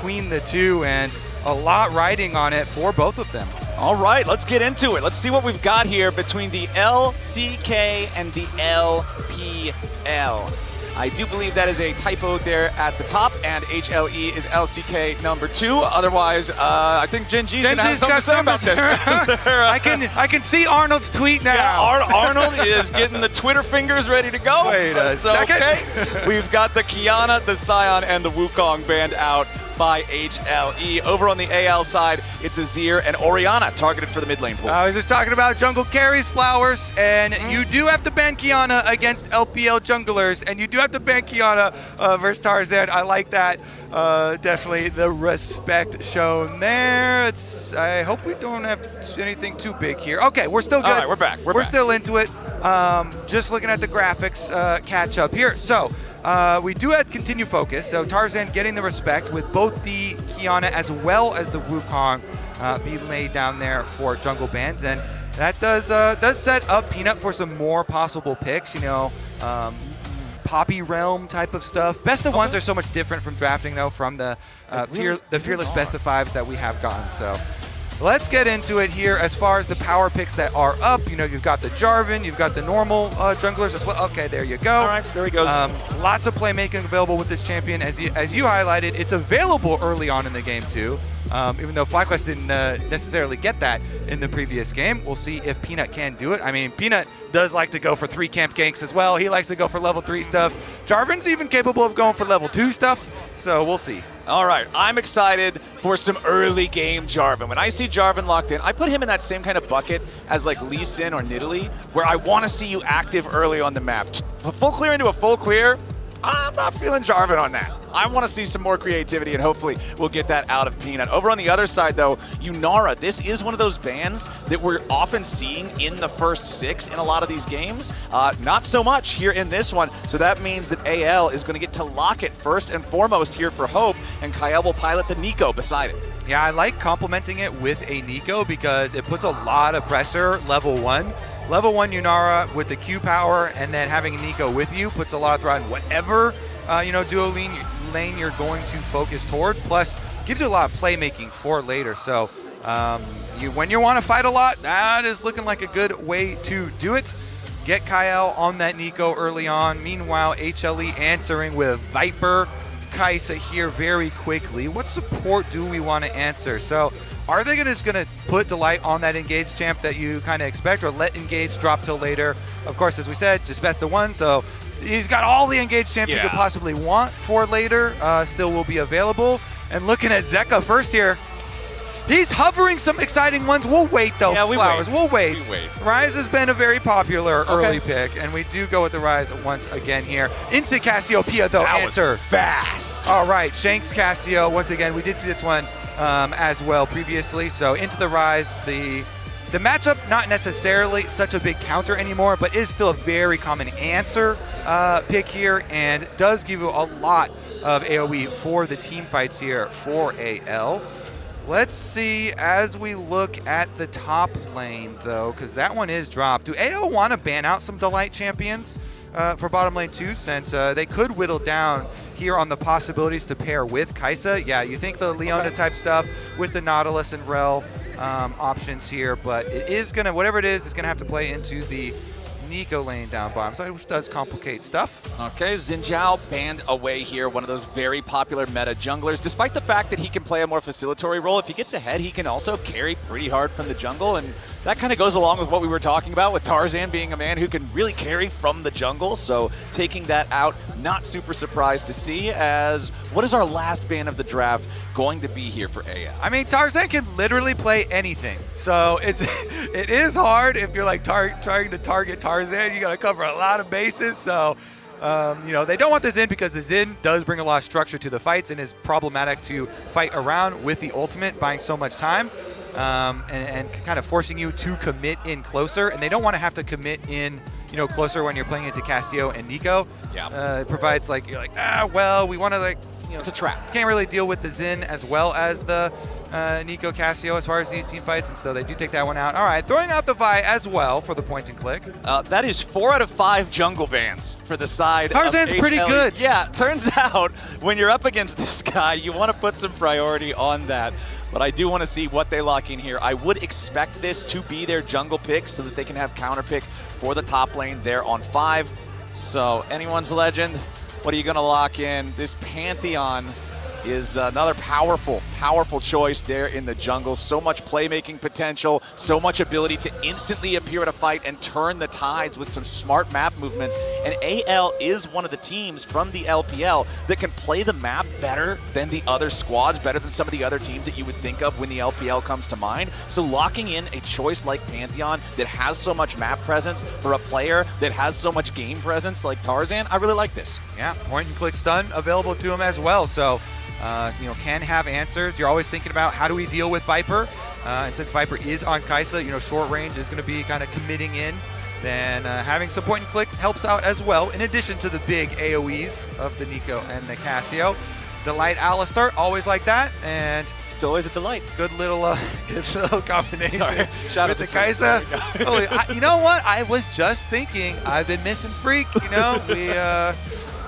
between the two, and a lot riding on it for both of them. All right, let's get into it. Let's see what we've got here between the LCK and the LPL. I do believe that is a typo there at the top, and HLE is LCK number 2. Otherwise, I think Gen G's gonna have something to say about this. I can see Arnold's tweet now. Yeah, Arnold is getting the Twitter fingers ready to go. Wait a second. Okay. We've got the Kiana, the Sion, and the Wukong banned out by HLE. Over on the AL side, it's Azir and Orianna targeted for the mid lane pool. I was just talking about jungle carries flowers, and you do have to ban Kiana against LPL junglers, and you do have to ban Kiana versus Tarzan. I like that. Definitely the respect shown there. I hope we don't have anything too big here. Okay, we're still good. All right, we're back. We're back. Still into it. Just looking at the graphics catch up here. So we do have continue focus. So Tarzan getting the respect with both the Kiana as well as the Wukong being laid down there for jungle bans, and that does set up Peanut for some more possible picks. You know, Poppy Realm type of stuff. Best of ones are so much different from drafting though, from the fearless best of fives that we have gotten. So let's get into it here. As far as the power picks that are up, you know, you've got the Jarvan, you've got the normal junglers as well. Okay, there you go. All right, there he goes. Lots of playmaking available with this champion. As you highlighted, it's available early on in the game too. Even though FlyQuest didn't necessarily get that in the previous game. We'll see if Peanut can do it. I mean, Peanut does like to go for 3 camp ganks as well. He likes to go for level 3 stuff. Jarvan's even capable of going for level 2 stuff, so we'll see. All right, I'm excited for some early game Jarvan. When I see Jarvan locked in, I put him in that same kind of bucket as like Lee Sin or Nidalee, where I want to see you active early on the map. A full clear into a full clear, I'm not feeling Jarvan on that. I want to see some more creativity, and hopefully we'll get that out of Peanut. Over on the other side, though, Yunara, this is one of those bans that we're often seeing in the first 6 in a lot of these games. Not so much here in this one, so that means that AL is going to get to lock it first and foremost here for Hope, and Kyle will pilot the Nico beside it. Yeah, I like complementing it with a Nico because it puts a lot of pressure level 1. Level 1 Yunara with the Q power, and then having a Nico with you puts a lot of threat on whatever duo lane you're going to focus towards. Plus, gives you a lot of playmaking for later. So when you want to fight a lot, that is looking like a good way to do it. Get Kyle on that Nico early on. Meanwhile, HLE answering with Viper. Kai'Sa here very quickly. What support do we want to answer? So are they just going to put Delight on that Engage champ that you kind of expect, or let Engage drop till later? Of course, as we said, just best of 1, so he's got all the Engage champs you could possibly want for later, still will be available. And looking at Zeka first here, he's hovering some exciting ones. We'll wait though, Flowers. We'll wait. Ryze has been a very popular early pick, and we do go with the Ryze once again here. Into Cassiopeia though, that answer. was fast. All right, Shanks Cassio, once again, we did see this one as well previously. So into the Ryze, the matchup not necessarily such a big counter anymore, but is still a very common answer pick here, and does give you a lot of AoE for the team fights here for AL. Let's see as we look at the top lane though, because that one is dropped. Do AL want to ban out some Delight champions for bottom lane too, since they could whittle down here on the possibilities to pair with Kai'Sa? Yeah, you think the Leona type stuff with the Nautilus and Rel options here, but it is gonna, whatever it is, it's gonna have to play into the Nico lane down bottom, so which does complicate stuff. Okay, Xin Zhao banned away here, one of those very popular meta junglers. Despite the fact that he can play a more facilitatory role, if he gets ahead, he can also carry pretty hard from the jungle, and that kind of goes along with what we were talking about with Tarzan being a man who can really carry from the jungle, so taking that out, not super surprised to see, as what is our last ban of the draft going to be here for AL? I mean, Tarzan can literally play anything, so it is hard if you're like trying to target Tarzan. You got to cover a lot of bases, so they don't want the Xin because the Xin does bring a lot of structure to the fights and is problematic to fight around with the ultimate, buying so much time and kind of forcing you to commit in closer, and they don't want to have to commit in closer when you're playing into Cassio and Nico. Yeah. It provides you're like, well, we want to it's a trap. Can't really deal with the Xin as well as the Nico Cassio as far as these team fights, and so they do take that one out. All right, throwing out the Vi as well for the point and click. That is 4 out of 5 jungle bans for the side Tarzan's of HLE. pretty good. Yeah, turns out when you're up against this guy, you want to put some priority on that. But I do want to see what they lock in here. I would expect this to be their jungle pick so that they can have counter pick for the top lane there on 5. So anyone's legend, what are you going to lock in? This Pantheon is another powerful choice there in the jungle. So much playmaking potential, so much ability to instantly appear at a fight and turn the tides with some smart map movements. And AL is one of the teams from the LPL that can play the map better than the other squads, better than some of the other teams that you would think of when the LPL comes to mind. So locking in a choice like Pantheon that has so much map presence for a player that has so much game presence like Tarzan, I really like this. Yeah, point and click stun available to him as well. So can have answers. You're always thinking about how do we deal with Viper, and since Viper is on Kaisa, short range is going to be kind of committing in. Then having some point and click helps out as well, in addition to the big AoEs of the Nico and the Cassio. Delight Alistar, always like that, and it's always a delight. Good little combination. Sorry. Shout out with to the Kaisa. You know what? I was just thinking, I've been missing Freak.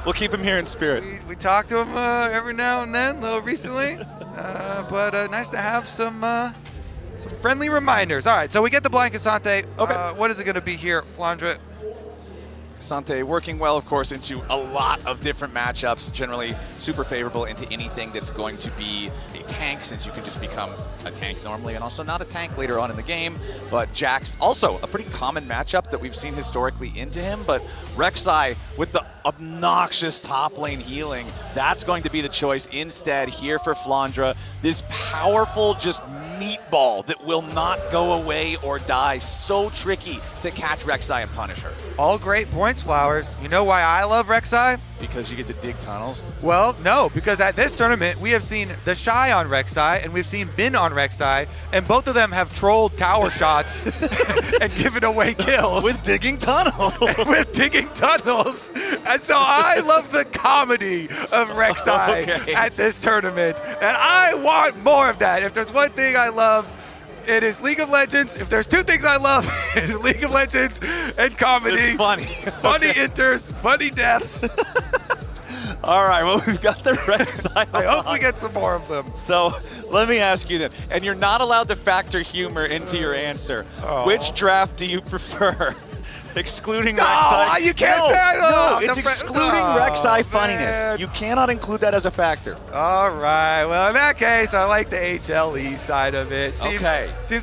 We'll keep him here in spirit. We talk to him every now and then, a little recently, but nice to have some friendly reminders. All right, so we get the blind Cassante. Okay. What is it going to be here, Flandre? Cassante working well, of course, into a lot of different matchups, generally super favorable into anything that's going to be a tank, since you can just become a tank normally and also not a tank later on in the game. But Jax, also a pretty common matchup that we've seen historically into him, but Rek'Sai with the obnoxious top lane healing, that's going to be the choice instead here for Flandre. This powerful just meatball that will not go away or die. So tricky to catch Rek'Sai and punish her. All great points, Flowers. You know why I love Rek'Sai? Because you get to dig tunnels? Well, no, because at this tournament, we have seen the Shy on Rek'Sai, and we've seen Bin on Rek'Sai, and both of them have trolled tower shots and given away kills. With digging tunnels. With digging tunnels. And so I love the comedy of Rek'Sai at this tournament, and I want more of that. If there's one thing I love, it is League of Legends. If there's two things I love, it is League of Legends and comedy. It's funny. Funny inters, funny deaths. All right, well, we've got the Rek'Sai. I hope we get some more of them. So let me ask you then, and you're not allowed to factor humor into your answer. Oh. Which draft do you prefer? Excluding No, Rek'Sai? you can't say No, no. it's excluding Rek'Sai funniness. Man. You cannot include that as a factor. All right. Well, in that case, I like the HLE side of it. Seems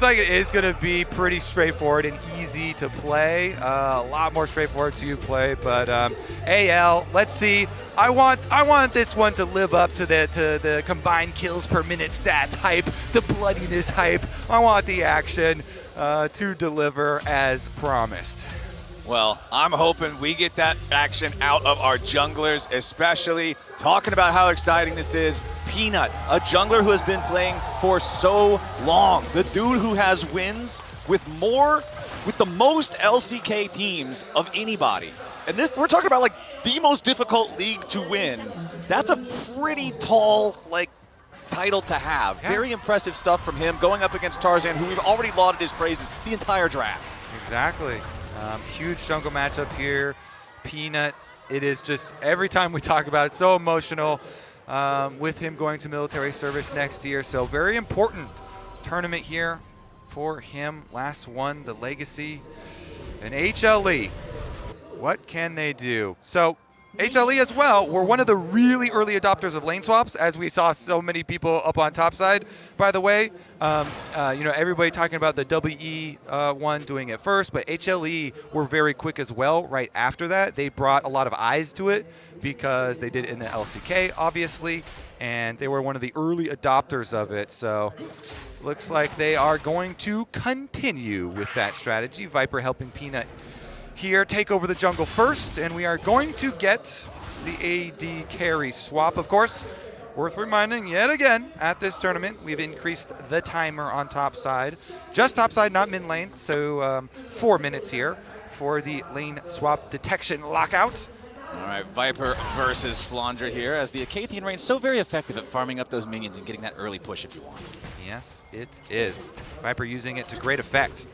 like it is going to be pretty straightforward and easy to play. A lot more straightforward to play. But AL, let's see. I want this one to live up to the combined kills per minute stats hype, the bloodiness hype. I want the action to deliver as promised. Well, I'm hoping we get that action out of our junglers, especially talking about how exciting this is. Peanut, a jungler who has been playing for so long. The dude who has wins with the most LCK teams of anybody. And this, we're talking about like the most difficult league to win. That's a pretty tall, title to have. Yeah. Very impressive stuff from him, going up against Tarzan, who we've already lauded his praises the entire draft. Exactly. Huge jungle matchup here. Peanut, it is just, every time we talk about it, so emotional with him going to military service next year. So very important tournament here for him. Last one, the Legacy. And HLE, what can they do? So HLE as well were one of the really early adopters of lane swaps, as we saw so many people up on top side. By the way, everybody talking about the WE one doing it first, but HLE were very quick as well right after that. They brought a lot of eyes to it because they did it in the LCK, obviously, and they were one of the early adopters of it. So looks like they are going to continue with that strategy. Viper helping Peanut here take over the jungle first, and we are going to get the AD carry swap. Of course, worth reminding yet again, at this tournament, we've increased the timer on top side. Just top side, not mid lane, so 4 minutes here for the lane swap detection lockout. All right, Viper versus Flandre here, as the Acathian Rain's so very effective at farming up those minions and getting that early push if you want. Yes, it is. Viper using it to great effect.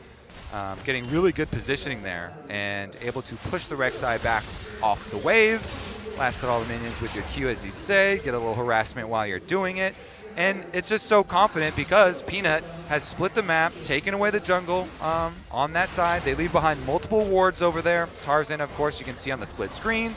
Getting really good positioning there and able to push the Rek'Sai back off the wave. Blasted all the minions with your Q, as you say. Get a little harassment while you're doing it. And it's just so confident because Peanut has split the map, taken away the jungle on that side. They leave behind multiple wards over there. Tarzan, of course, you can see on the split screen.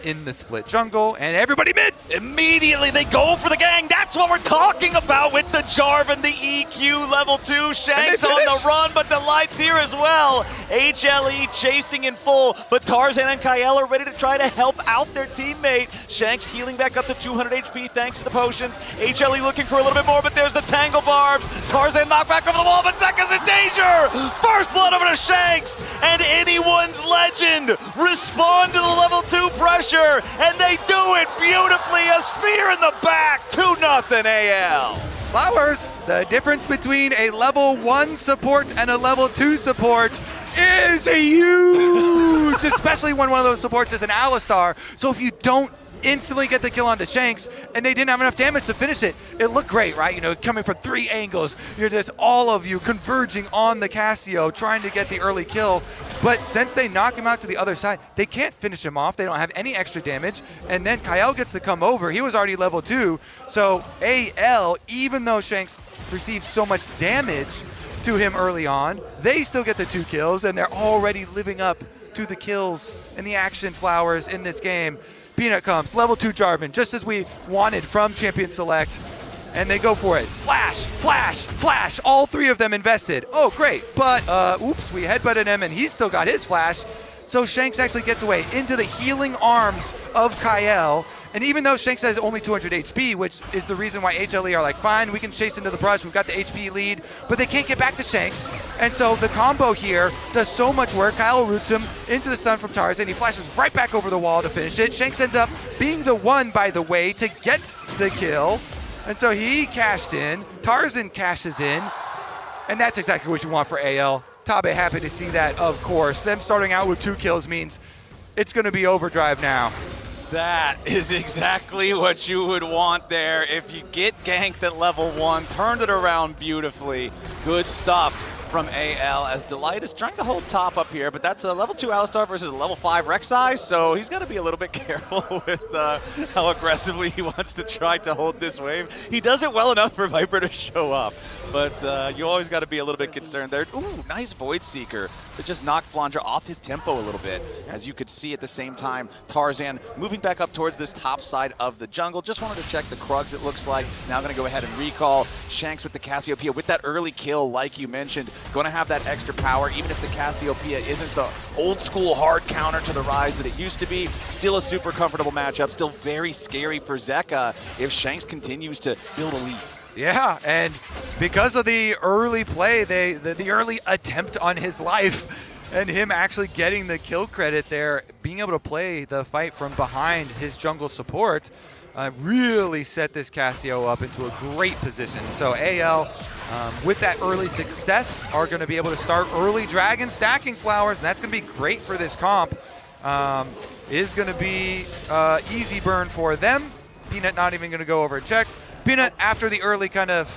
In the split jungle, and everybody mid! Immediately they go for the gang. That's what we're talking about with the Jarvan, the EQ level 2. Shanks on the run, but the light's here as well. HLE chasing in full, but Tarzan and Kael are ready to try to help out their teammate. Shanks healing back up to 200 HP thanks to the potions. HLE looking for a little bit more, but there's the Tangle Barbs. Tarzan knocked back over the wall, but Zeka's in danger! First blood over to Shanks, and anyone's legend respond to the level 2 pressure, and they do it beautifully. A spear in the back, 2-0 AL. Flowers, the difference between a level 1 support and a level 2 support is huge, especially when one of those supports is an Alistar. So if you don't instantly get the kill onto Shanks, and they didn't have enough damage to finish it, it looked great, right? You know, coming from 3 angles, you're just all of you converging on the Cassio, trying to get the early kill. But since they knock him out to the other side, they can't finish him off. They don't have any extra damage. And then Kael gets to come over. He was already level 2. So AL, even though Shanks received so much damage to him early on, they still get the 2 kills, and they're already living up to the kills and the action flowers in this game. Peanut comes, level 2 Jarvan, just as we wanted from Champion Select, and they go for it. Flash, flash, flash, all 3 of them invested. Oh, great, but oops, we headbutted him, and he's still got his flash. So Shanks actually gets away into the healing arms of Kael, and even though Shanks has only 200 HP, which is the reason why HLE are like, fine, we can chase into the brush, we've got the HP lead, but they can't get back to Shanks. And so the combo here does so much work. Kael roots him into the stun from Tarzan. He flashes right back over the wall to finish it. Shanks ends up being the one, by the way, to get the kill. And so he cashed in. Tarzan cashes in. And that's exactly what you want for AL. Tabe happy to see that, of course. Them starting out with 2 kills means it's going to be overdrive now. That is exactly what you would want there. If you get ganked at level 1, turned it around beautifully. Good stuff from AL, as Delight is trying to hold top up here, but that's a level 2 Alistar versus a level 5 Rek'Sai, so he's got to be a little bit careful with how aggressively he wants to try to hold this wave. He does it well enough for Viper to show up, but you always got to be a little bit concerned there. Ooh, nice Void Seeker to just knock Flandre off his tempo a little bit. As you could see at the same time, Tarzan moving back up towards this top side of the jungle. Just wanted to check the Krugs, it looks like. Now going to go ahead and recall. Shanks with the Cassiopeia with that early kill, like you mentioned. Going to have that extra power, even if the Cassiopeia isn't the old school hard counter to the Rise that it used to be. Still a super comfortable matchup, still very scary for Zeka if Shanks continues to build a lead. Yeah, and because of the early play, the early attempt on his life, and him actually getting the kill credit there, being able to play the fight from behind his jungle support, really set this Cassio up into a great position. So AL, with that early success, are going to be able to start early dragon stacking flowers, and that's going to be great for this comp. Is going to be easy burn for them. Peanut not even going to go over and check. Peanut, after the early kind of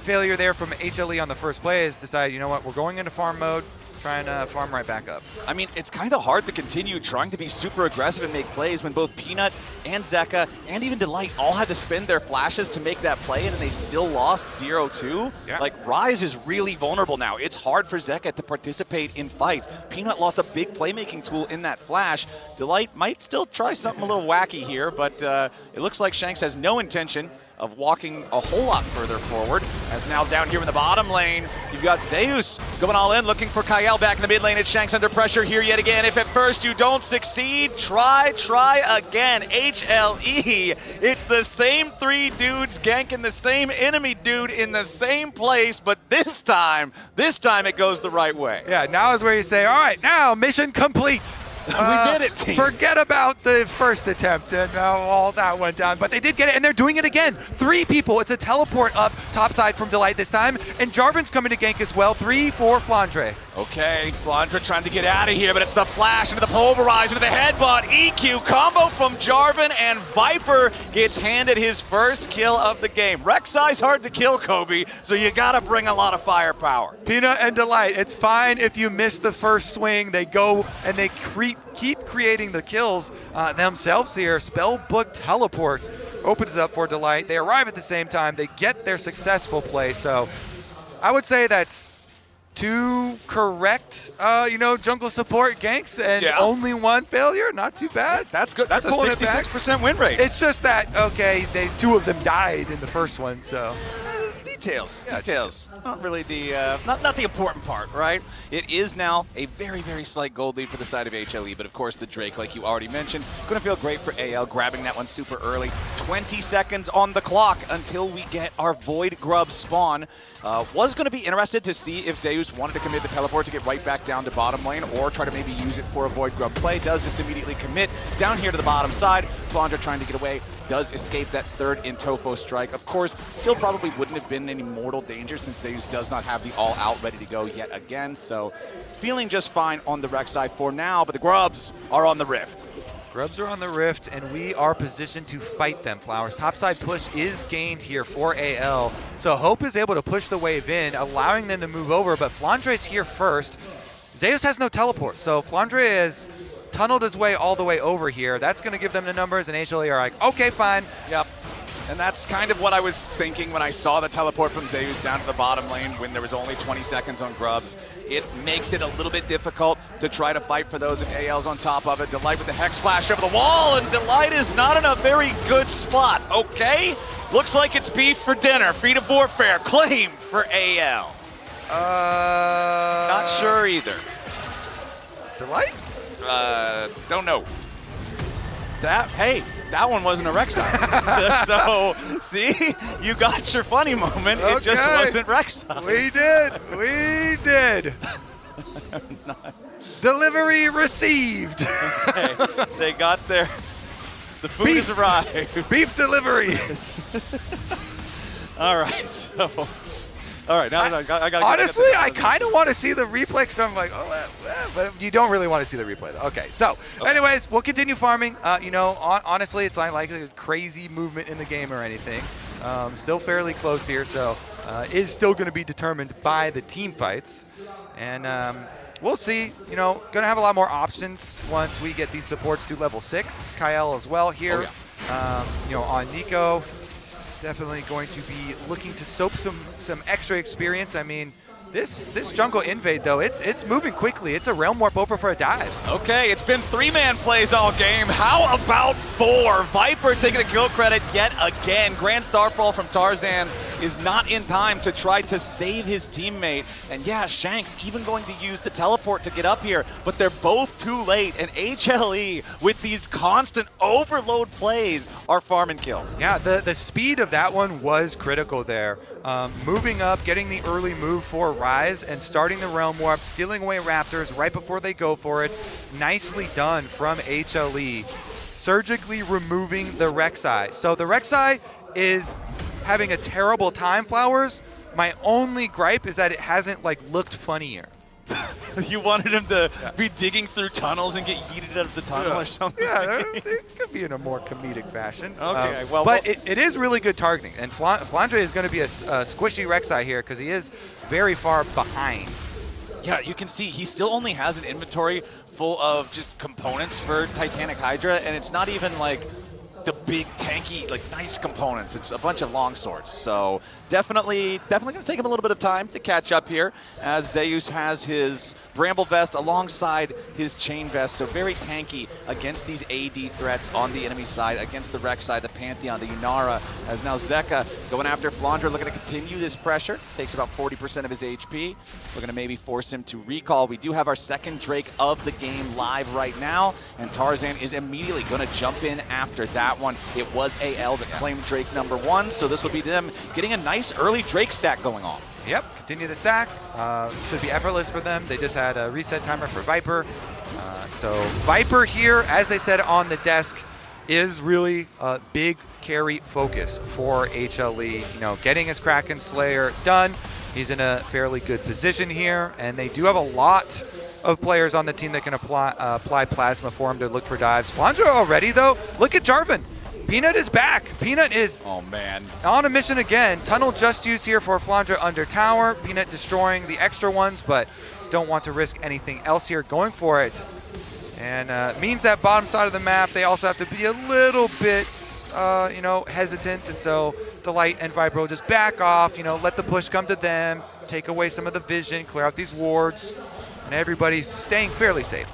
failure there from HLE on the first play, has decided, you know what, we're going into farm mode, trying to farm right back up. I mean, it's kind of hard to continue trying to be super aggressive and make plays when both Peanut and Zeka and even Delight all had to spend their flashes to make that play, and they still lost 0-2. Yeah. Like, Rise is really vulnerable now. It's hard for Zeka to participate in fights. Peanut lost a big playmaking tool in that flash. Delight might still try something a little wacky here, but it looks like Shanks has no intention of walking a whole lot further forward. As now down here in the bottom lane, you've got Zeus going all in, looking for Kael back in the mid lane. It's Shanks under pressure here yet again. If at first you don't succeed, try again. HLE, it's the same 3 dudes ganking the same enemy dude in the same place, but this time it goes the right way. Yeah, now is where you say, all right, now mission complete. We did it, team. Forget about the first attempt and how all that went down, but they did get it, and they're doing it again. 3 people. It's a teleport up topside from Delight this time, and Jarvan's coming to gank as well. 3 for Flandre. Okay, Flandra trying to get out of here, but it's the flash into the pulverize, into the headbutt. EQ combo from Jarvan, and Viper gets handed his first kill of the game. Rek'Sai's hard to kill, Chovy, so you gotta bring a lot of firepower. Peanut and Delight, it's fine if you miss the first swing. They go and they keep creating the kills themselves here. Spellbook teleports opens up for Delight. They arrive at the same time. They get their successful play. So I would say that's 2 correct, jungle support ganks and only 1 failure. Not too bad. That's good. That's a 66% win rate. It's just that, okay, 2 of them died in the first one, so. Details. Not really the not the important part, right? It is now a very, very slight gold lead for the side of HLE, but of course the Drake, like you already mentioned, going to feel great for AL, grabbing that one super early. 20 seconds on the clock until we get our Void Grub spawn. Was going to be interested to see if Zeus wanted to commit the teleport to get right back down to bottom lane, or try to maybe use it for a Void Grub play. Does just immediately commit down here to the bottom side. Flandra trying to get away. Does escape that third in Tofo strike. Of course, still probably wouldn't have been any mortal danger since Zeus does not have the all-out ready to go yet again. So feeling just fine on the Rek'Sai for now, but the Grubs are on the Rift. Grubs are on the Rift, and we are positioned to fight them, Flowers. Topside push is gained here for AL. So Hope is able to push the wave in, allowing them to move over, but Flandre is here first. Zeus has no teleport, so Flandre is tunneled his way all the way over here. That's going to give them the numbers, and HLE are like, okay, fine. Yep. And that's kind of what I was thinking when I saw the teleport from Zeus down to the bottom lane when there was only 20 seconds on Grubs. It makes it a little bit difficult to try to fight for those if AL's on top of it. Delight with the Hex Flash over the wall, and Delight is not in a very good spot. Okay, looks like it's beef for dinner. Feet of Warfare claimed for AL. Not sure either. Delight? Don't know. That one wasn't a Rek'Sai. So, see, you got your funny moment. Okay. It just wasn't Rek'Sai. We did. Delivery received. Okay. They got the food has arrived. Beef delivery. All right, so. All right, now I got. Honestly, I kind of want to see the replay because I'm like, but you don't really want to see the replay, though. Okay, so, anyways, we'll continue farming. Honestly, it's not like a crazy movement in the game or anything. Still fairly close here, so is still going to be determined by the team fights, and we'll see. Going to have a lot more options once we get these supports to level 6. Kyle as well here. On Nico. Definitely going to be looking to soap some extra experience. I mean, this jungle invade, though, it's moving quickly. It's a Realm Warp over for a dive. Okay, it's been 3-man plays all game. How about 4? Viper taking a kill credit yet again. Grand Starfall from Tarzan is not in time to try to save his teammate. And yeah, Shanks even going to use the teleport to get up here, but they're both too late. And HLE, with these constant overload plays, are farming kills. Yeah, the speed of that one was critical there. Moving up, getting the early move for Rise, and starting the Realm Warp, stealing away Raptors right before they go for it. Nicely done from HLE, surgically removing the Rek'Sai. So the Rek'Sai is having a terrible time, Flowers. My only gripe is that it hasn't looked funnier. You wanted him to be digging through tunnels and get yeeted out of the tunnel or something? Yeah, it could be in a more comedic fashion. Okay, but it is really good targeting, and Flandre is going to be a squishy Rek'Sai here because he is very far behind. Yeah, you can see he still only has an inventory full of just components for Titanic Hydra, and it's not even like the big tanky, nice components. It's a bunch of long swords. So definitely going to take him a little bit of time to catch up here, as Zeus has his Bramble Vest alongside his Chain Vest. So very tanky against these AD threats on the enemy side, against the Rek'Sai, the Pantheon, the Inara, as now Zeka going after Flandre, looking to continue this pressure. Takes about 40% of his HP. We're going to maybe force him to recall. We do have our second Drake of the game live right now, and Tarzan is immediately going to jump in after that one. It was AL that claimed Drake number 1, so this will be them getting a nice early Drake stack going on. Yep, continue the stack. Should be effortless for them. They just had a reset timer for Viper. So Viper here, as they said on the desk, is really a big carry focus for HLE. Getting his Kraken Slayer done. He's in a fairly good position here, and they do have a lot of players on the team that can apply plasma for him to look for dives. Flandra already, though. Look at Jarvan. Peanut is back. Peanut is on a mission again. Tunnel just used here for Flandra under tower. Peanut destroying the extra ones, but don't want to risk anything else here. Going for it. And means that bottom side of the map, they also have to be a little bit, hesitant. And so Delight and Vibro just back off, let the push come to them, take away some of the vision, clear out these wards, and everybody staying fairly safe.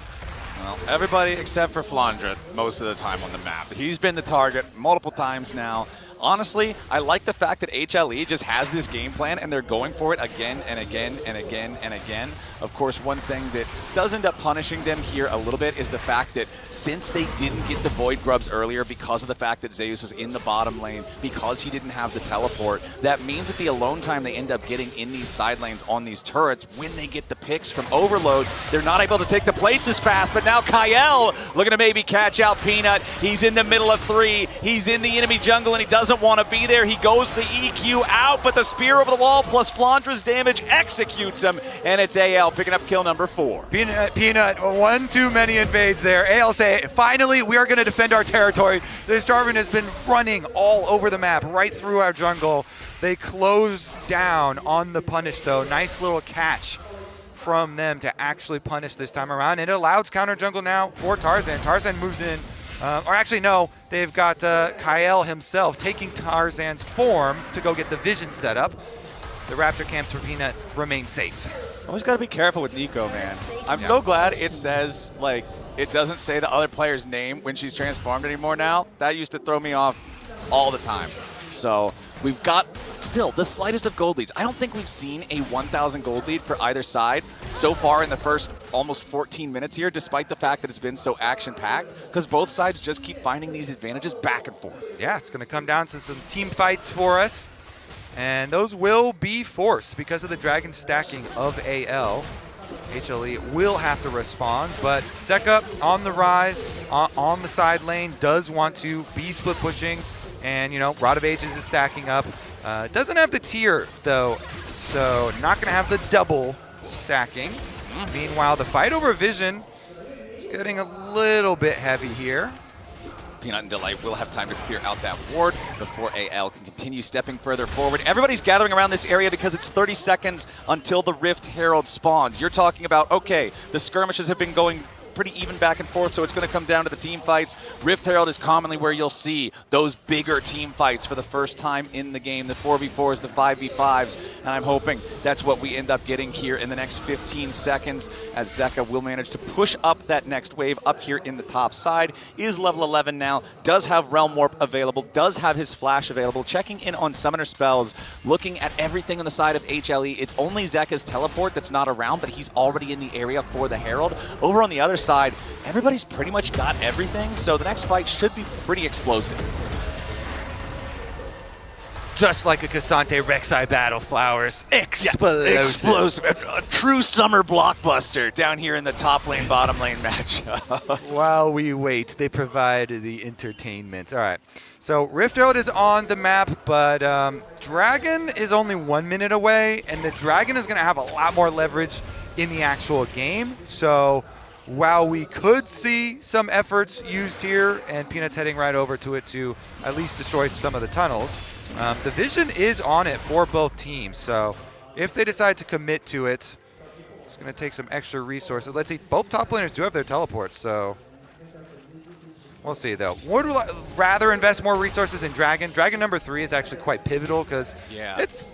Well, everybody except for Flandra most of the time on the map. He's been the target multiple times now. Honestly, I like the fact that HLE just has this game plan and they're going for it again and again and again and again. Of course, one thing that does end up punishing them here a little bit is the fact that since they didn't get the Void Grubs earlier because of the fact that Zeus was in the bottom lane, because he didn't have the teleport, that means that the alone time they end up getting in these side lanes on these turrets, when they get the picks from overloads, they're not able to take the plates as fast. But now Kyle looking to maybe catch out Peanut. He's in the middle of 3. He's in the enemy jungle and he doesn't want to be there. He goes the EQ out, but the spear over the wall plus Flandra's damage executes him, and it's AL picking up kill number 4. Peanut, one too many invades there. AL say, finally, we are going to defend our territory. This Jarvan has been running all over the map, right through our jungle. They close down on the punish, though. Nice little catch from them to actually punish this time around. It allows counter jungle now for Tarzan. Tarzan moves in. Or actually, no, they've got Kyle himself taking Tarzan's form to go get the vision set up. The Raptor camps for Peanut remain safe. Always got to be careful with Nico, man. I'm so glad it says, it doesn't say the other player's name when she's transformed anymore now. That used to throw me off all the time. So we've got still the slightest of gold leads. I don't think we've seen a 1,000 gold lead for either side so far in the first almost 14 minutes here, despite the fact that it's been so action-packed, because both sides just keep finding these advantages back and forth. Yeah, it's going to come down to some team fights for us, and those will be forced because of the dragon stacking of AL. HLE will have to respond, but Zeka on the rise, on the side lane, does want to be split pushing. And, Rod of Ages is stacking up. Doesn't have the tier, though, so not going to have the double stacking. Meanwhile, the fight over vision is getting a little bit heavy here. Peanut and Delight will have time to clear out that ward before AL can continue stepping further forward. Everybody's gathering around this area because it's 30 seconds until the Rift Herald spawns. You're talking about, okay, the skirmishes have been going pretty even back and forth, so it's going to come down to the team fights. Rift Herald is commonly where you'll see those bigger team fights for the first time in the game, the 4v4s, the 5v5s, and I'm hoping that's what we end up getting here in the next 15 seconds as Zeka will manage to push up that next wave up here in the top side. Is level 11 now, does have Realm Warp available, does have his Flash available, checking in on Summoner spells, looking at everything on the side of HLE. It's only Zeka's teleport that's not around, but he's already in the area for the Herald. Over on the other side, everybody's pretty much got everything, so the next fight should be pretty explosive. Just like a Cassante Rek'Sai battle, Flowers. Explosive. Yeah, explosive. A true summer blockbuster down here in the top lane, bottom lane matchup. While we wait, they provide the entertainment. All right. So Rift Herald is on the map, but Dragon is only 1 minute away, and the Dragon is going to have a lot more leverage in the actual game. So while we could see some efforts used here, and Peanut's heading right over to it to at least destroy some of the tunnels, the vision is on it for both teams. So if they decide to commit to it, it's going to take some extra resources. Let's see, both top laners do have their teleports, so we'll see, though. Would rather invest more resources in Dragon. Dragon number 3 is actually quite pivotal because it's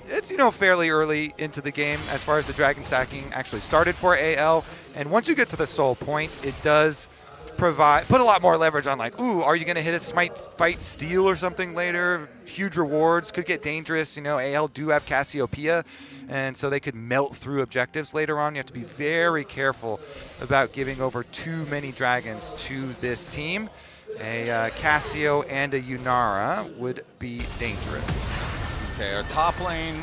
fairly early into the game as far as the Dragon stacking actually started for AL. And once you get to the Soul Point, it does put a lot more leverage on, are you going to hit a Smite Fight Steal or something later? Huge rewards, could get dangerous. AL do have Cassiopeia, and so they could melt through objectives later on. You have to be very careful about giving over too many dragons to this team. A Cassio and a Yunara would be dangerous. Okay, our top lane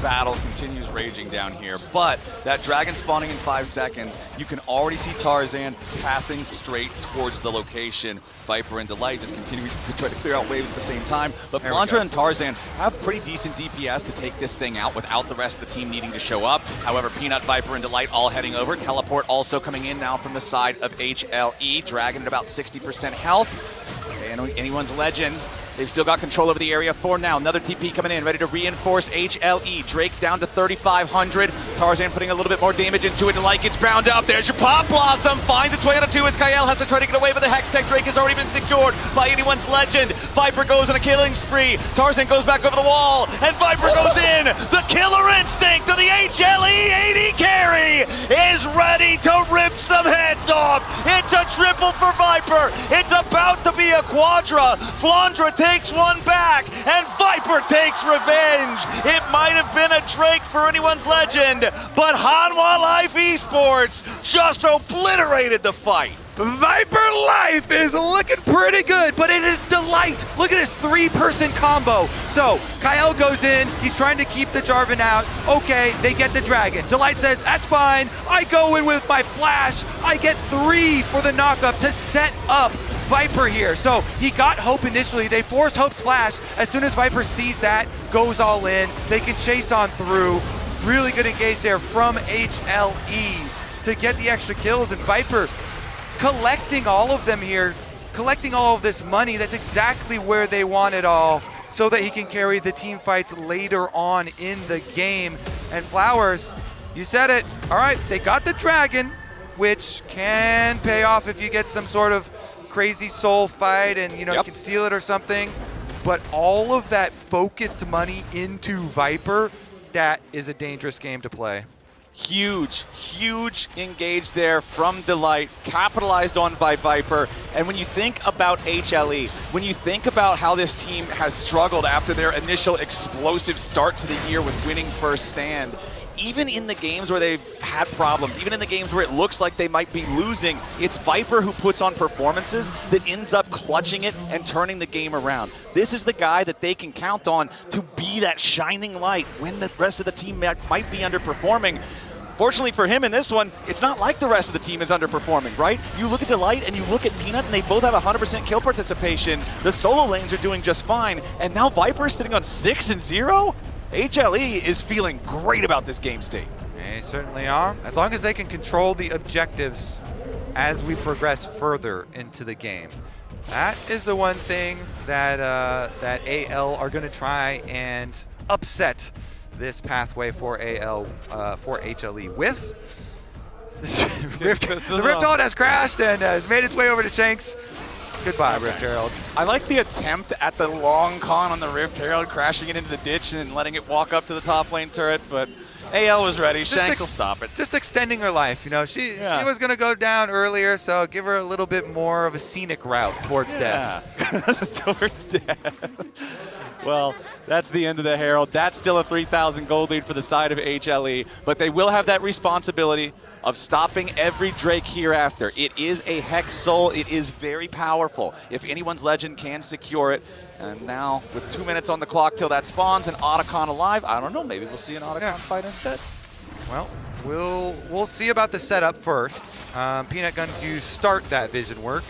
battle continues raging down here, but that dragon spawning in 5 seconds, you can already see Tarzan pathing straight towards the location. Viper and Delight just continuing to try to clear out waves at the same time, but Flandra and Tarzan have pretty decent DPS to take this thing out without the rest of the team needing to show up. However, Peanut, Viper, and Delight all heading over. Teleport also coming in now from the side of HLE. Dragon at about 60% health. And anyone's legend. They've still got control over the area for now. Another TP coming in, ready to reinforce HLE. Drake down to 3,500. Tarzan putting a little bit more damage into it. Delight gets bound up. There's your Pop Blossom. Finds its way out of 2 as Kael has to try to get away with the Hextech. Drake has already been secured by anyone's legend. Viper goes on a killing spree. Tarzan goes back over the wall. And Viper goes in. The killer instinct of the HLE AD carry is ready to rip some heads off. It's a triple for Viper. It's about to be a quadra. Flandra takes one back, and Viper takes revenge. It might have been a Drake for anyone's legend, but HANWHA Life Esports just obliterated the fight. Viper Life is looking pretty good, but it is Delight. Look at this 3-person combo. So Kael goes in, he's trying to keep the Jarvan out. Okay, they get the dragon. Delight says, that's fine. I go in with my flash. I get 3 for the knockup to set up Viper here. So he got Hope initially. They force Hope's flash. As soon as Viper sees that, goes all in. They can chase on through. Really good engage there from HLE to get the extra kills. And Viper collecting all of them here, collecting all of this money. That's exactly where they want it all, so that he can carry the team fights later on in the game. And Flowers, you said it. All right, they got the dragon, which can pay off if you get some sort of crazy soul fight and you can steal it or something. But all of that focused money into Viper, that is a dangerous game to play. Huge engage there from Delight, capitalized on by Viper. And when you think about HLE, when you think about how this team has struggled after their initial explosive start to the year with winning first stand, even in the games where they've had problems, even in the games where it looks like they might be losing, it's Viper who puts on performances that ends up clutching it and turning the game around. This is the guy that they can count on to be that shining light when the rest of the team might be underperforming. Fortunately for him in this one, it's not like the rest of the team is underperforming, right? You look at Delight and you look at Peanut and they both have 100% kill participation. The solo lanes are doing just fine. And now Viper is sitting on 6-0? HLE is feeling great about this game state. They certainly are. As long as they can control the objectives as we progress further into the game. That is the one thing that that AL are going to try and upset this pathway for for HLE with. The Rift Ult has crashed and has made its way over to Shanks. Goodbye, Rift Herald. I like the attempt at the long con on the Rift Herald, crashing it into the ditch and letting it walk up to the top lane turret, but AL was ready. Shanks will stop it. Just extending her life, you know. She was going to go down earlier, so give her a little bit more of a scenic route towards death. Towards death. Well, that's the end of the Herald. That's still a 3,000 gold lead for the side of HLE, but they will have that responsibility of stopping every Drake hereafter. It is a Hex Soul. It is very powerful. If anyone's legend can secure it. And now, with 2 minutes on the clock till that spawns, an Otacon alive. I don't know, maybe we'll see an Otacon fight instead. Well, we'll see about the setup first. Peanut going to start that vision work.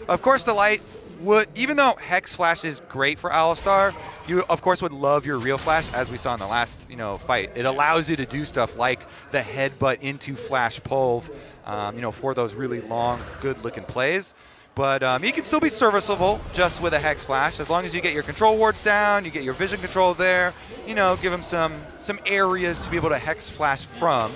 Of course, Delight would, even though Hex Flash is great for Alistar, you of course would love your real flash, as we saw in the last fight. It allows you to do stuff like the headbutt into Flash Pulve, for those really long, good-looking plays. But you can still be serviceable just with a Hex Flash, as long as you get your control wards down, you get your vision control there, give them some areas to be able to Hex Flash from.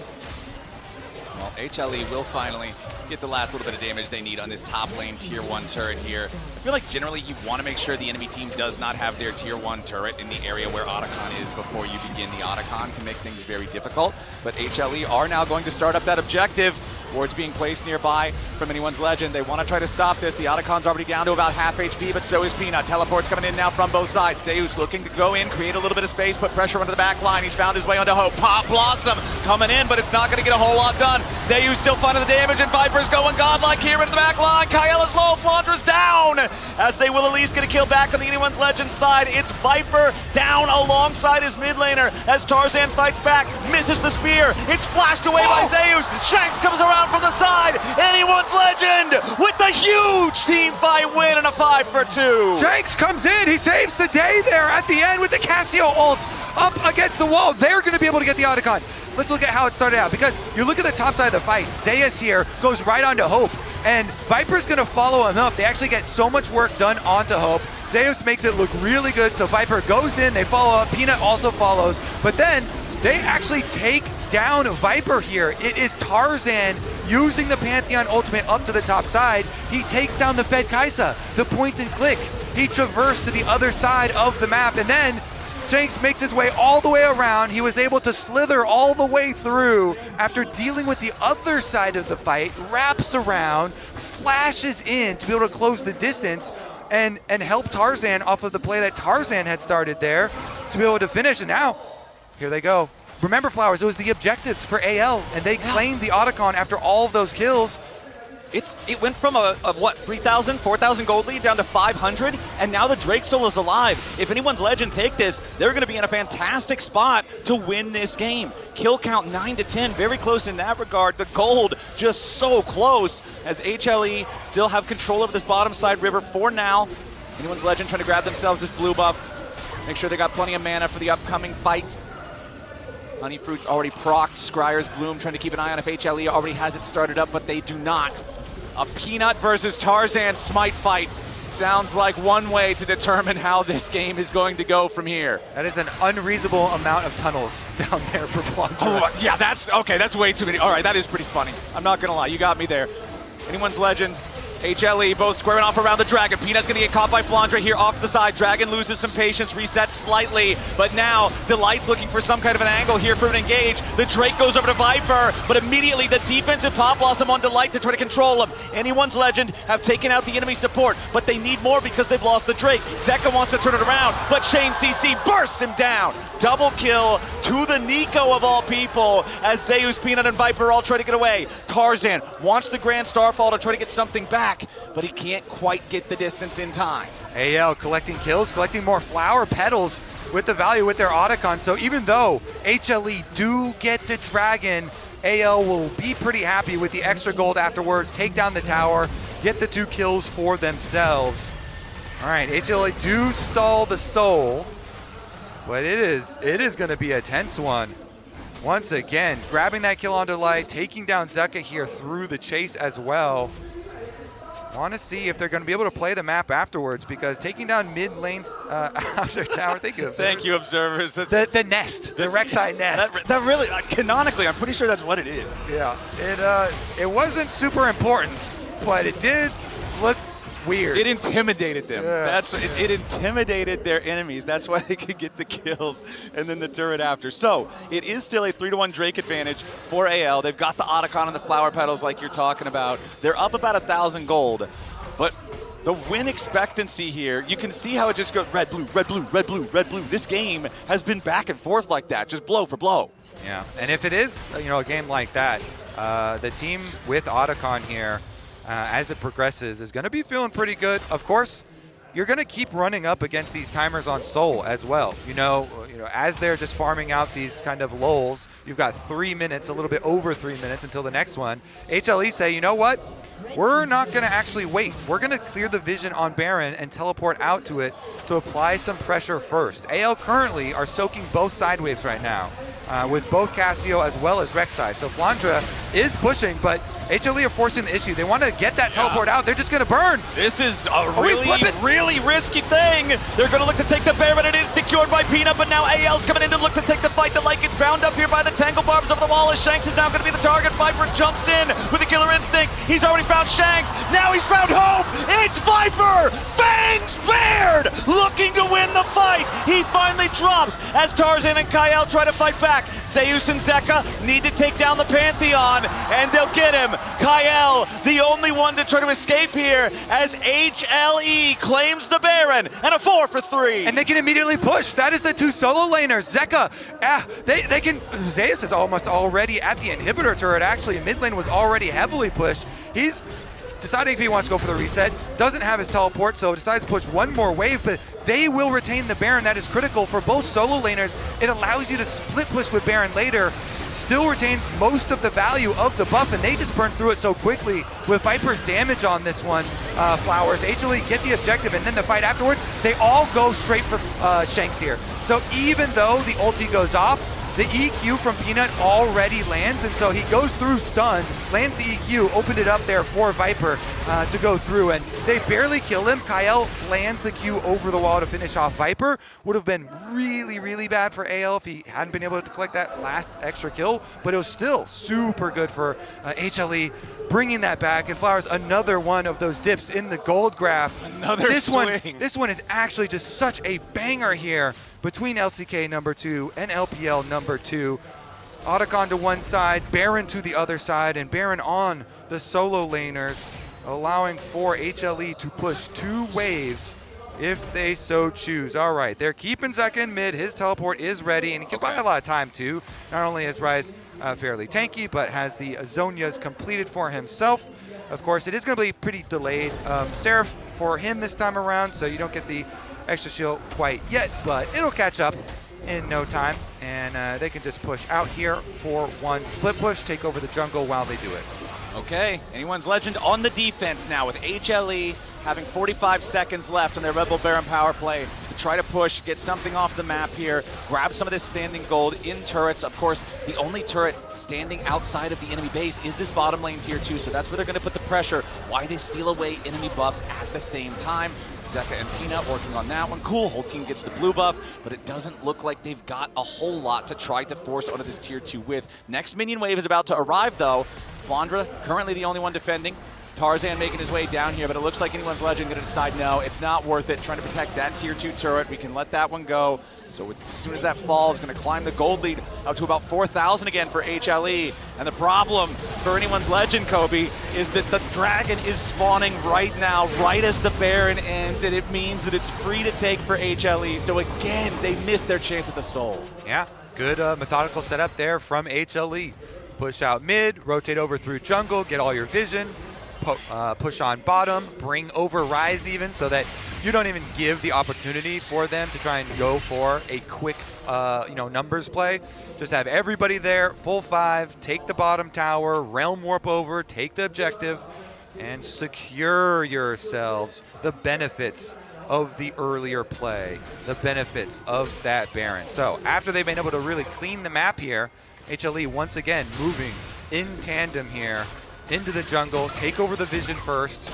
Well, HLE will finally get the last little bit of damage they need on this top lane tier 1 turret here. I feel like generally you want to make sure the enemy team does not have their tier 1 turret in the area where Otacon is before you begin. The Otacon can make things very difficult, but HLE are now going to start up that objective. Wards being placed nearby from anyone's legend. They want to try to stop this. The Otacon's already down to about half HP, but so is Peanut. Teleport's coming in now from both sides. Zeus looking to go in, create a little bit of space, put pressure onto the back line. He's found his way onto Hope. Pop Blossom coming in, but it's not going to get a whole lot done. Zeus still finding the damage, and Viper's going godlike here into the back line. Kael is low, Flandra is down, as they will at least get a kill back on the Anyone's Legend side. It's Viper down alongside his mid laner as Tarzan fights back, misses the spear. It's flashed away by Zeus. Shanks comes around from the side. Anyone's Legend with the huge team fight win and a 5-for-2. Shanks comes in, he saves the day there at the end with the Cassio ult up against the wall. They're going to be able to get the Otacon. Let's look at how it started out, because you look at the top side of the fight. Zeus here goes right onto Hope, and Viper's going to follow him up. They actually get so much work done onto Hope. Zeus makes it look really good, so Viper goes in, they follow up, Peanut also follows, but then they actually take down Viper here. It is Tarzan using the Pantheon ultimate up to the top side. He takes down the Fed Kaisa, the point and click. He traversed to the other side of the map, and then Shanks makes his way all the way around. He was able to slither all the way through after dealing with the other side of the fight, wraps around, flashes in to be able to close the distance and help Tarzan off of the play that Tarzan had started there to be able to finish. And now, here they go. Remember, Flowers, it was the objectives for AL, and they claimed the Otacon after all of those kills. It went from a what, 3,000, 4,000 gold lead down to 500, and now the Drake Soul is alive. If Anyone's Legend take this, they're going to be in a fantastic spot to win this game. Kill count 9 to 10, very close in that regard. The gold just so close, as HLE still have control of this bottom side river for now. Anyone's Legend trying to grab themselves this blue buff. Make sure they got plenty of mana for the upcoming fight. Honey Fruit's already procced. Scryer's Bloom trying to keep an eye on if HLE already has it started up, but they do not. A Peanut versus Tarzan smite fight sounds like one way to determine how this game is going to go from here. That is an unreasonable amount of tunnels down there for Flandre. Oh, yeah, that's way too many. All right, that is pretty funny. I'm not gonna lie, you got me there. Anyone's Legend, HLE both squaring off around the Dragon. Peanut's gonna get caught by Flandre here off to the side. Dragon loses some patience, resets slightly, but now Delight's looking for some kind of an angle here for an engage. The Drake goes over to Viper, but immediately the defensive Pop Blossom on Delight to try to control him. Anyone's Legend have taken out the enemy support, but they need more because they've lost the Drake. Zeka wants to turn it around, but Shane CC bursts him down. Double kill to the Nico of all people, as Zeus, Peanut, and Viper all try to get away. Tarzan wants the Grand Starfall to try to get something back, but he can't quite get the distance in time. AL collecting kills, collecting more flower petals with the value with their Otacon. So even though HLE do get the Dragon, AL will be pretty happy with the extra gold afterwards, take down the tower, get the 2 kills for themselves. All right, HLE do stall the soul, but it is going to be a tense one. Once again, grabbing that kill on Delight, taking down Zeka here through the chase as well. Want to see if they're going to be able to play the map afterwards, because taking down mid lanes after tower. Thank you, observers. Thank you, observers. The nest, the Rek'Sai nest. That really, canonically, I'm pretty sure that's what it is. Yeah, it wasn't super important, but it did look weird. It intimidated them. Yeah. It intimidated their enemies. That's why they could get the kills and then the turret after. So it is still a 3-1 Drake advantage for AL. They've got the Otacon and the flower petals like you're talking about. They're up about 1,000 gold, but the win expectancy here, you can see how it just goes red, blue, red, blue, red, blue, red, blue. This game has been back and forth like that, just blow for blow. Yeah, and if it is, a game like that, the team with Otacon here, as it progresses, is going to be feeling pretty good. Of course, you're going to keep running up against these timers on Soul as well. You know, as they're just farming out these kind of lulls, you've got 3 minutes, a little bit over 3 minutes until the next one. HLE say, you know what? We're not going to actually wait. We're going to clear the vision on Baron and teleport out to it to apply some pressure first. AL currently are soaking both side waves right now, with both Cassio as well as Rek'Sai. So Flandre is pushing, but HLE are forcing the issue. They want to get that teleport out. They're just going to burn. This is a really risky thing. They're going to look to take the Baron, and it is secured by Peanut, but now AL's coming in to look to take the fight. The light gets bound up here by the tangle barbs of the wall, as Shanks is now going to be the target. Viper jumps in with a killer instinct. He's already found Shanks. Now he's found Hope. It's Viper. Fangs bared, looking to win the fight. He finally drops as Tarzan and Kyle try to fight back. Zeus and Zeka need to take down the Pantheon, and they'll get him. Kyle, the only one to try to escape here, as HLE claims the Baron, and a 4 for 3. And they can immediately push. That is the 2 solo laners. Zeka, they can. Zeus is almost already at the inhibitor turret. Actually, mid lane was already heavily pushed. He's deciding if he wants to go for the reset. Doesn't have his teleport, so decides to push one more wave, but they will retain the Baron. That is critical for both solo laners. It allows you to split push with Baron later, still retains most of the value of the buff, and they just burn through it so quickly with Viper's damage on this one. Flowers, HLE get the objective, and then the fight afterwards, they all go straight for Shanks here. So even though the ulti goes off, the EQ from Peanut already lands, and so he goes through stun, lands the EQ, opened it up there for Viper to go through, and they barely kill him. Kyle lands the Q over the wall to finish off Viper. Would have been really, really bad for AL if he hadn't been able to collect that last extra kill, but it was still super good for HLE. Bringing that back, and Flowers, another one of those dips in the gold graph. Another swing. This one is actually just such a banger here between LCK number 2 and LPL number 2. Otacon to one side, Baron to the other side, and Baron on the solo laners, allowing for HLE to push 2 waves if they so choose. All right, they're keeping Zeka in mid. His teleport is ready, and he can buy a lot of time too. Not only is Ryze fairly tanky, but has the Zhonya's completed for himself. Of course, it is going to be pretty delayed. Seraph for him this time around, so you don't get the extra shield quite yet, but it'll catch up in no time, and they can just push out here for one split push, take over the jungle while they do it. Okay, anyone's legend on the defense now with HLE having 45 seconds left on their Red Bull Baron power play to try to push, get something off the map here, grab some of this standing gold in turrets. Of course, the only turret standing outside of the enemy base is this bottom lane tier 2, so that's where they're going to put the pressure. Why they steal away enemy buffs at the same time. Zeka and Peanut working on that one. Cool, whole team gets the blue buff, but it doesn't look like they've got a whole lot to try to force onto this tier 2 with. Next minion wave is about to arrive though. Flandra currently the only one defending. Tarzan making his way down here, but it looks like anyone's legend going to decide no, it's not worth it. Trying to protect that tier 2 turret. We can let that one go. So as soon as that falls, going to climb the gold lead up to about 4,000 again for HLE. And the problem for anyone's legend, Chovy, is that the dragon is spawning right now, right as the Baron ends, and it means that it's free to take for HLE. So again, they missed their chance at the soul. Yeah, good methodical setup there from HLE. Push out mid, rotate over through jungle, get all your vision. Push on bottom, bring over Ryze even, so that you don't even give the opportunity for them to try and go for a quick numbers play. Just have everybody there, full 5, take the bottom tower, realm warp over, take the objective, and secure yourselves the benefits of the earlier play, the benefits of that Baron. So after they've been able to really clean the map here, HLE once again moving in tandem here into the jungle, take over the vision first.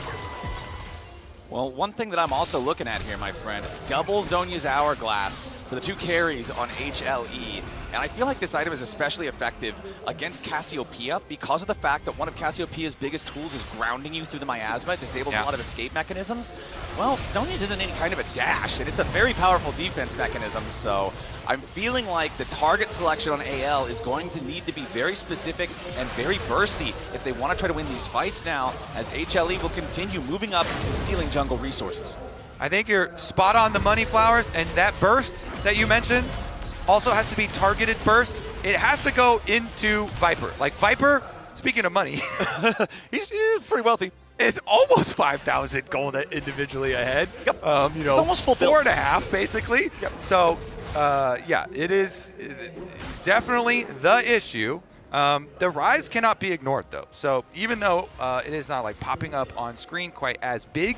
Well, one thing that I'm also looking at here, my friend, double Zhonya's Hourglass for the 2 carries on HLE. And I feel like this item is especially effective against Cassiopeia because of the fact that one of Cassiopeia's biggest tools is grounding you through the miasma. It disables a lot of escape mechanisms. Well, Zhonya's isn't any kind of a dash, and it's a very powerful defense mechanism, so I'm feeling like the target selection on AL is going to need to be very specific and very bursty if they want to try to win these fights now, as HLE will continue moving up and stealing jungle resources. I think you're spot on the money, Flowers, and that burst that you mentioned also has to be targeted burst. It has to go into Viper. Like Viper, speaking of money, he's pretty wealthy. It's almost 5,000 gold individually ahead. Yep. Almost full 4.5 basically. Yep. So yeah, it's definitely the issue. The Ryze cannot be ignored though. So even though it is not like popping up on screen quite as big,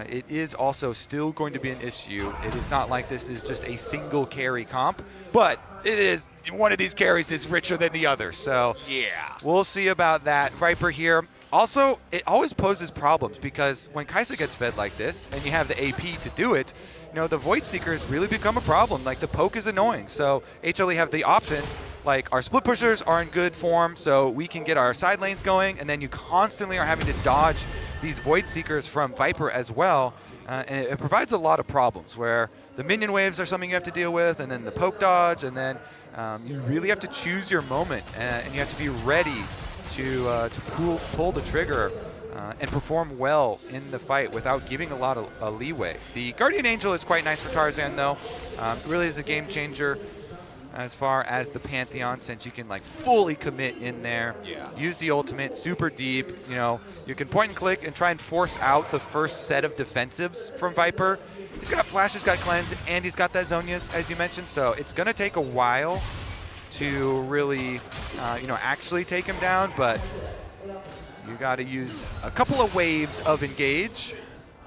it is also still going to be an issue. It is not like this is just a single carry comp, but it is one of these carries is richer than the other. So yeah, we'll see about that. Viper here. Also, it always poses problems because when Kai'Sa gets fed like this and you have the AP to do it, the Void Seekers really become a problem. Like the poke is annoying. So HLE have the options, like our split pushers are in good form, so we can get our side lanes going, and then you constantly are having to dodge these Void Seekers from Viper as well. And it provides a lot of problems where the minion waves are something you have to deal with, and then the poke dodge, and then you really have to choose your moment, and you have to be ready to pull the trigger and perform well in the fight without giving a lot of leeway. The Guardian Angel is quite nice for Tarzan though. Really is a game changer. as far as the Pantheon, since you can like fully commit in there. Yeah. Use the ultimate super deep. You know, you can point and click and try and force out the first set of defensives from Viper. He's got Flash, he's got Cleanse, and he's got that Zhonya's, as you mentioned. So it's going to take a while to really, you know, actually take him down. But you got to use a couple of waves of engage.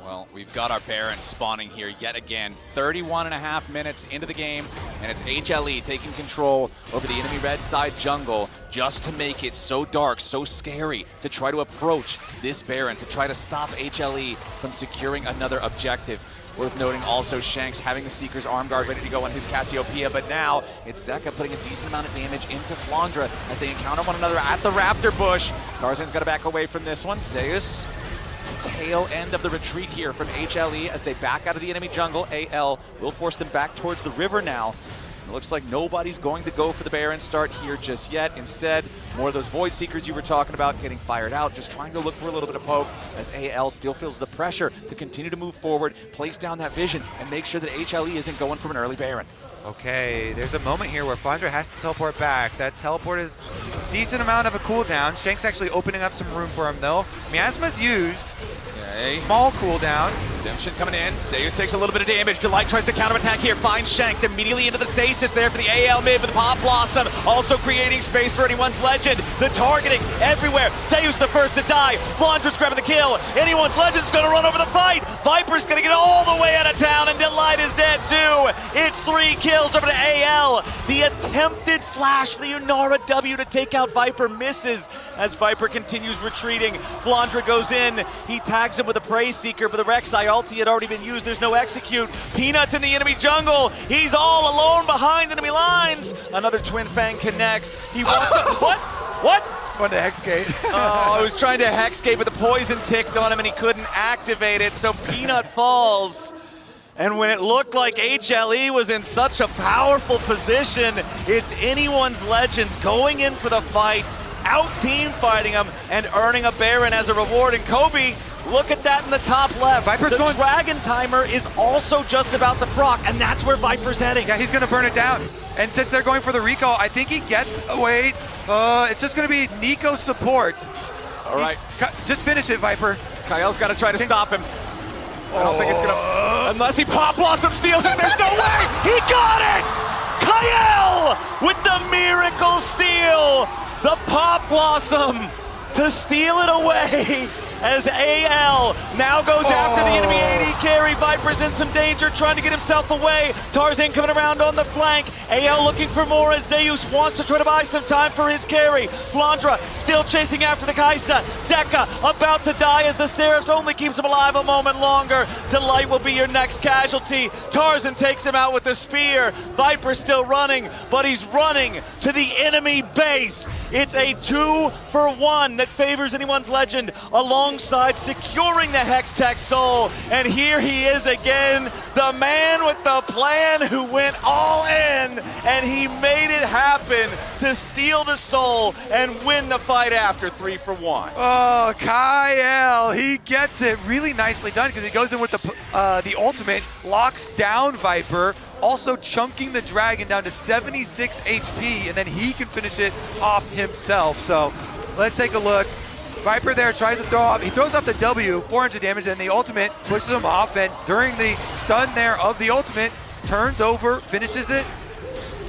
Well, we've got our Baron spawning here yet again. 31.5 minutes into the game, and it's HLE taking control over the enemy red side jungle just to make it so dark, so scary to try to approach this Baron, to try to stop HLE from securing another objective. Worth noting also Shanks having the Seeker's arm guard ready to go on his Cassiopeia, but now it's Zeka putting a decent amount of damage into Flandra as they encounter one another at the Raptor Bush. Tarzan's got to back away from this one. Zeus, tail end of the retreat here from HLE as they back out of the enemy jungle. AL will force them back towards the river now. It looks like nobody's going to go for the Baron start here just yet. Instead, more of those Void Seekers you were talking about getting fired out, just trying to look for a little bit of poke as AL still feels the pressure to continue to move forward, place down that vision, and make sure that HLE isn't going for an early Baron. Okay, there's a moment here where Flandra has to teleport back. That teleport is a decent amount of a cooldown. Shank's actually opening up some room for him though. Miasma's used. Okay. Small cooldown. Redemption coming in. Zeus takes a little bit of damage. Delight tries to counterattack here. Finds Shanks immediately into the stasis there for the AL mid with the Pop Blossom. Also creating space for anyone's legend. The targeting everywhere. Zeus the first to die. Flandra's grabbing the kill. Anyone's legend's going to run over the fight. Viper's going to get all the way out of town, and Delight is dead too. It's 3 kills over to AL. The attempted flash for the Unara W to take out Viper misses as Viper continues retreating. Flandra goes in. He tags him with a Prey Seeker, but the Rek'Sai ulti had already been used. There's no execute. Peanuts in the enemy jungle. He's all alone behind enemy lines. Another Twin Fang connects. He wants to... What? What? Going to Hexgate. Oh, I was trying to Hexgate, but the poison ticked on him and he couldn't activate it, so Peanut falls. And when it looked like HLE was in such a powerful position, it's anyone's legends going in for the fight, out-team fighting him, and earning a Baron as a reward. And Chovy, look at that in the top left. Viper's the going... Dragon Timer is also just about to proc, and that's where Viper's heading. Yeah, he's going to burn it down. And since they're going for the recall, I think he gets away. It's just going to be Nico support. All right. Just finish it, Viper. Kyle's got to try to stop him. I don't think it's going to... Unless he Pop Blossom steals it, there's no way! He got it! Kyle with the miracle steal! The Pop Blossom to steal it away as AL now goes after the enemy AD carry. Viper's in some danger, trying to get himself away. Tarzan coming around on the flank. AL looking for more as Zeus wants to try to buy some time for his carry. Flandra still chasing after the Kaisa. Zeka about to die as the Seraphs only keeps him alive a moment longer. Delight will be your next casualty. Tarzan takes him out with the spear. Viper's still running, but he's running to the enemy base. It's a 2-for-1 that favors anyone's legend alongside securing the Hextech Soul. And here he is again, the man with the plan who went all in, and he made it happen to steal the soul and win the fight after 3-for-1. Oh, Kyle, he gets it really nicely done because he goes in with the ultimate, locks down Viper, also chunking the dragon down to 76 HP, and then he can finish it off himself. So let's take a look. Viper there tries to throw off, he throws off the W, 400 damage, and the ultimate pushes him off, and during the stun there of the ultimate, turns over, finishes it,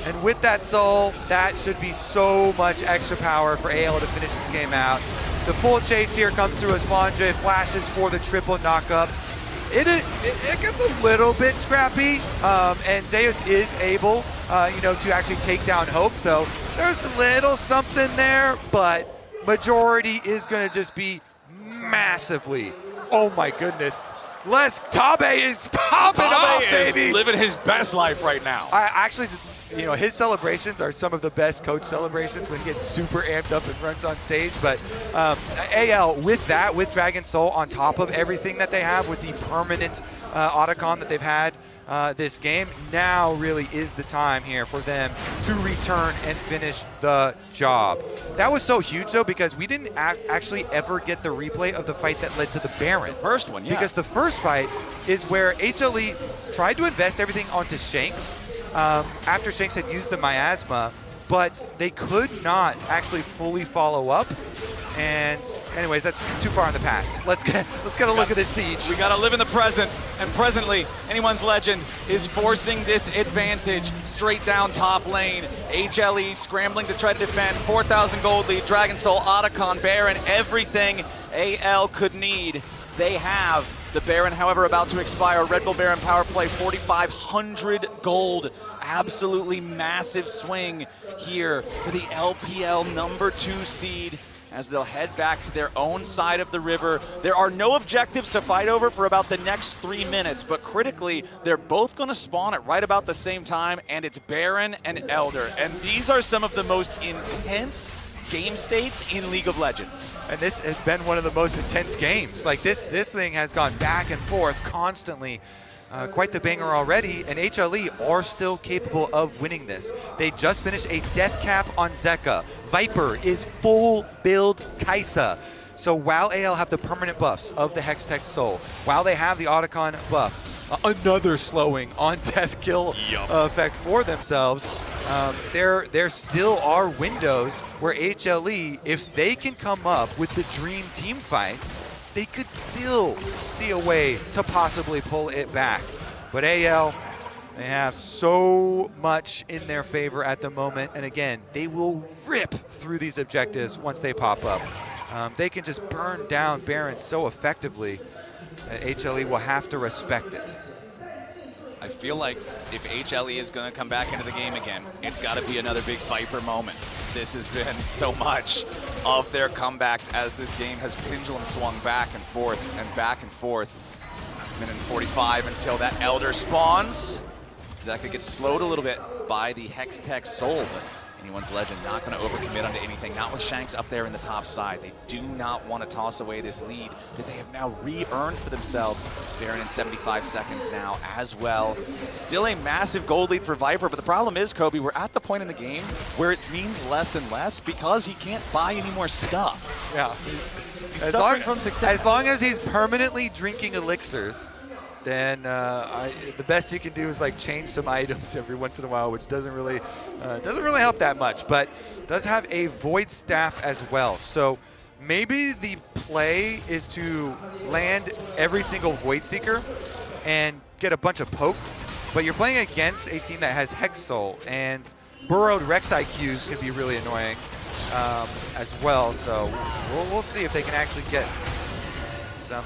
and with that soul, that should be so much extra power for AL to finish this game out. The full chase here comes through as Flandra flashes for the triple knockup. It gets a little bit scrappy, and Zeus is able, to actually take down Hope, so there's a little something there, but majority is going to just be massively. Oh my goodness. Tabe is popping off, baby. Is living his best life right now. I actually just, his celebrations are some of the best coach celebrations when he gets super amped up and runs on stage. But AL, with that, with Dragon Soul on top of everything that they have, with the permanent Otacon that they've had this game, now really is the time here for them to return and finish the job. That was so huge, though, because we didn't actually ever get the replay of the fight that led to the Baron. First one, yeah. Because the first fight is where HLE tried to invest everything onto Shanks, after Shanks had used the miasma, but they could not actually fully follow up. And anyways, that's too far in the past. Let's get a look at this siege. We gotta live in the present, and presently, Anyone's Legend is forcing this advantage straight down top lane. HLE scrambling to try to defend, 4,000 gold lead, Dragon Soul, Otacon, Baron, everything AL could need. They have the Baron, however, about to expire. Red Bull Baron power play, 4,500 gold. Absolutely massive swing here for the LPL #2 seed as they'll head back to their own side of the river. There are no objectives to fight over for about the next 3 minutes, but critically, they're both gonna spawn at right about the same time, and it's Baron and Elder. And these are some of the most intense game states in League of Legends. And this has been one of the most intense games. Like this thing has gone back and forth constantly. Quite the banger already, and HLE are still capable of winning this. They just finished a death cap on Zeka. Viper is full build Kaisa. So while AL have the permanent buffs of the Hex Tech Soul, while they have the Otacon buff, another slowing on death kill effect for themselves, there still are windows where HLE, if they can come up with the dream team fight, they could still see a way to possibly pull it back. But AL, they have so much in their favor at the moment. And again, they will rip through these objectives once they pop up. They can just burn down Baron so effectively that HLE will have to respect it. I feel like if HLE is going to come back into the game again, it's got to be another big Viper moment. This has been so much of their comebacks as this game has pendulum swung back and forth and back and forth. Minute 45 until that Elder spawns. Zeka gets slowed a little bit by the Hex Tech Soul, but Anyone's Legend not going to overcommit onto anything, not with Shanks up there in the top side. They do not want to toss away this lead that they have now re-earned for themselves. Baron in 75 seconds now as well. Still a massive gold lead for Viper, but the problem is, Chovy, we're at the point in the game where it means less and less because he can't buy any more stuff. Yeah. He's suffering from success. As long as he's permanently drinking elixirs, then the best you can do is like change some items every once in a while, which doesn't really help that much, but does have a Void Staff as well. So maybe the play is to land every single Void Seeker and get a bunch of poke, but you're playing against a team that has Hex Soul, and burrowed Rex IQs can be really annoying as well. So we'll see if they can actually get some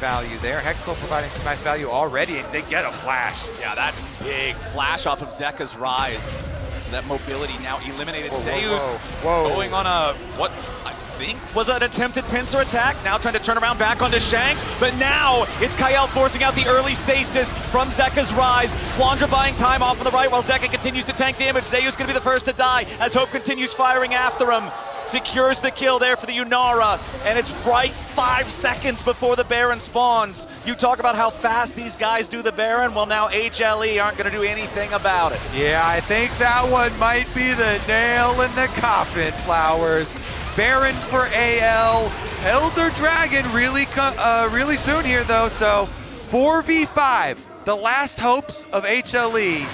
value there. Hexel providing some nice value already, and they get a flash. Yeah, that's big. Flash off of Zeka's rise. So that mobility now eliminated. Zeus going on a, what I think was an attempted pincer attack. Now trying to turn around back onto Shanks, but now it's Kael forcing out the early stasis from Zeka's rise. Quandra buying time off on the right while Zeka continues to tank damage. Zeus going to be the first to die as Hope continues firing after him. Secures the kill there for the Unara, and it's right 5 seconds before the Baron spawns. You talk about how fast these guys do the Baron, well now HLE aren't going to do anything about it. Yeah, I think that one might be the nail in the coffin, Flowers. Baron for AL, Elder Dragon really soon here though, so 4v5, the last hopes of HLE.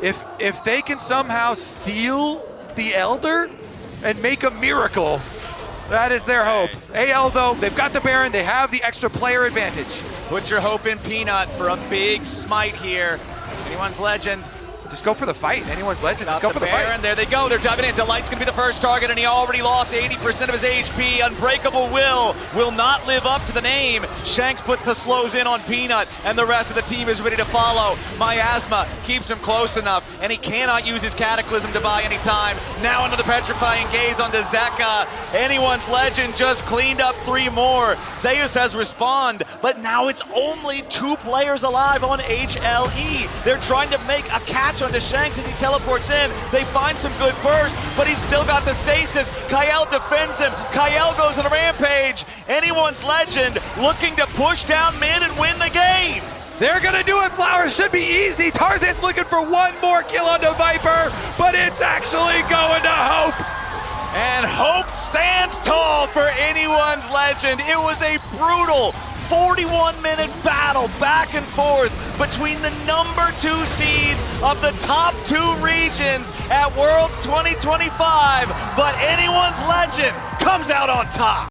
If they can somehow steal the Elder and make a miracle, that is their hope. AL though, they've got the Baron, they have the extra player advantage. Put your hope in Peanut for a big smite here. Anyone's Legend. Just go for the fight. Anyone's Legend, just go for the Baron. fight. There they go, they're diving in. Delight's gonna be the first target, and he already lost 80% of his HP. Unbreakable will not live up to the name. Shanks put the slows in on Peanut, and the rest of the team is ready to follow. Miasma keeps him close enough, and he cannot use his Cataclysm to buy any time. Now another Petrifying Gaze onto Zeka. Anyone's Legend just cleaned up 3 more. Zeus has respawned, but now it's only 2 players alive on HLE. They're trying to make a catch onto Shanks as he teleports in. They find some good burst, but he's still got the stasis. Kael defends him. Kael goes on a rampage. Anyone's Legend looking to push down mid and win the game. They're gonna do it, Flowers. Should be easy. Tarzan's looking for one more kill onto Viper, but it's actually going to Hope. And Hope stands tall for Anyone's Legend. It was a brutal 41-minute battle back and forth between the number 2 seeds of the top 2 regions at Worlds 2025, but anyone's legend comes out on top.